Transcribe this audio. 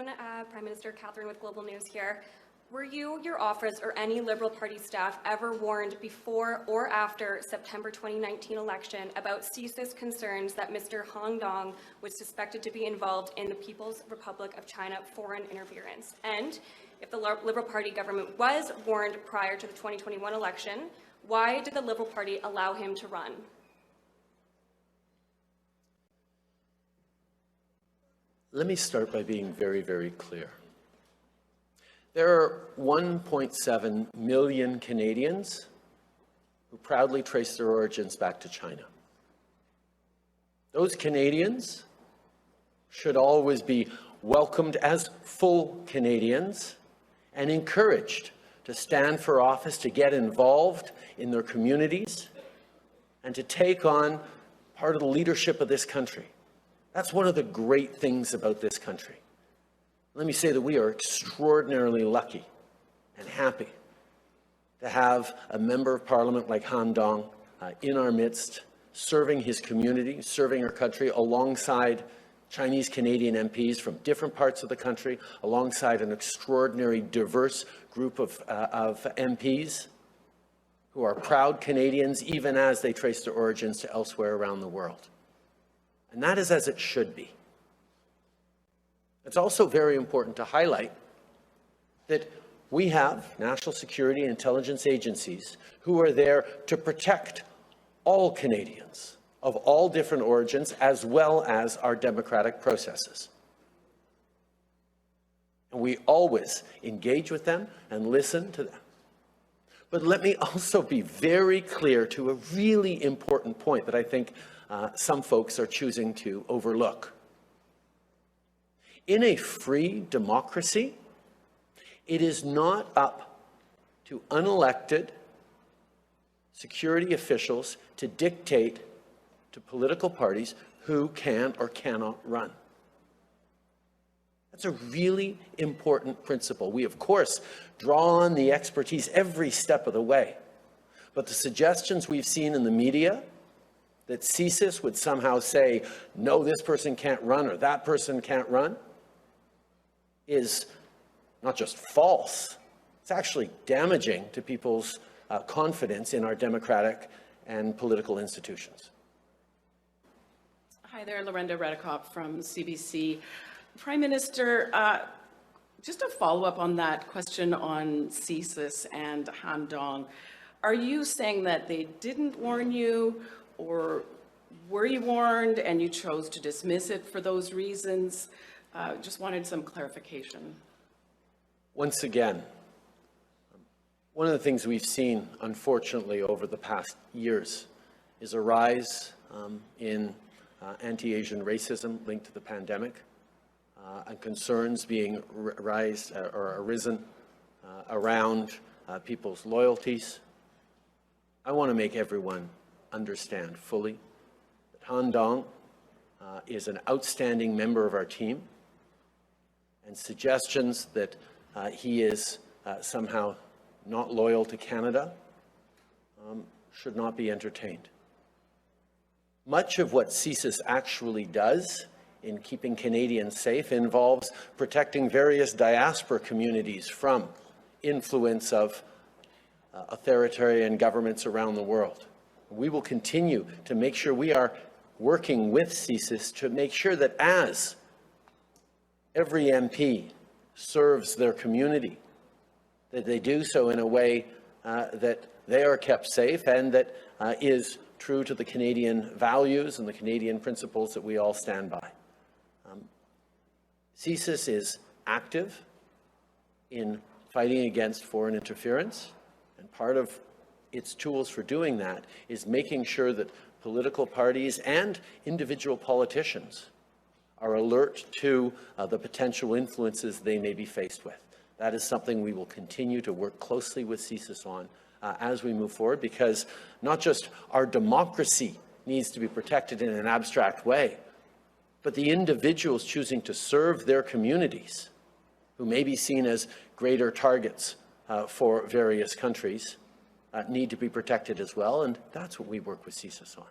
afternoon, Prime Minister Catherine with Global News here. Were you, your office, or any Liberal Party staff ever warned before or after September 2019 election about CSIS concerns that Mr. Han Dong was suspected to be involved in the People's Republic of China foreign interference? And if the Liberal Party government was warned prior to the 2021 election, why did the Liberal Party allow him to run? Let me start by being very, very clear. There are 1.7 million Canadians who proudly trace their origins back to China. Those Canadians should always be welcomed as full Canadians and encouraged to stand for office, to get involved in their communities, and to take on part of the leadership of this country. That's one of the great things about this country. Let me say that we are extraordinarily lucky and happy to have a member of parliament like Han Dong in our midst, serving his community, serving our country alongside Chinese Canadian MPs from different parts of the country, alongside an extraordinary diverse group of MPs who are proud Canadians even as they trace their origins to elsewhere around the world. And that is as it should be. It's also very important to highlight that we have national security and intelligence agencies who are there to protect all Canadians of all different origins, as well as our democratic processes. And we always engage with them and listen to them. But let me also be very clear to a really important point that I think some folks are choosing to overlook. In a free democracy, it is not up to unelected security officials to dictate to political parties who can or cannot run. That's a really important principle. We, of course, draw on the expertise every step of the way. But the suggestions we've seen in the media that CSIS would somehow say, no, this person can't run or that person can't run, is not just false, it's actually damaging to people's confidence in our democratic and political institutions. Hi there, Lorenda Redekop from CBC. Prime Minister, just a follow-up on that question on CSIS and Han Dong. Are you saying that they didn't warn you, or were you warned and you chose to dismiss it for those reasons? Just wanted some clarification. Once again, one of the things we've seen, unfortunately, over the past years is a rise in anti-Asian racism linked to the pandemic, and concerns being arisen around people's loyalties. I want to make everyone understand fully that Han Dong is an outstanding member of our team, and suggestions that he is somehow not loyal to Canada should not be entertained. Much of what CSIS actually does in keeping Canadians safe involves protecting various diaspora communities from influence of authoritarian governments around the world. We will continue to make sure we are working with CSIS to make sure that as every MP serves their community, that they do so in a way that they are kept safe and that is true to the Canadian values and the Canadian principles that we all stand by. CSIS is active in fighting against foreign interference, and part of its tools for doing that is making sure that political parties and individual politicians are alert to the potential influences they may be faced with. That is something we will continue to work closely with CSIS on as we move forward, because not just our democracy needs to be protected in an abstract way, but the individuals choosing to serve their communities, who may be seen as greater targets for various countries, need to be protected as well, and that's what we work with CSIS on.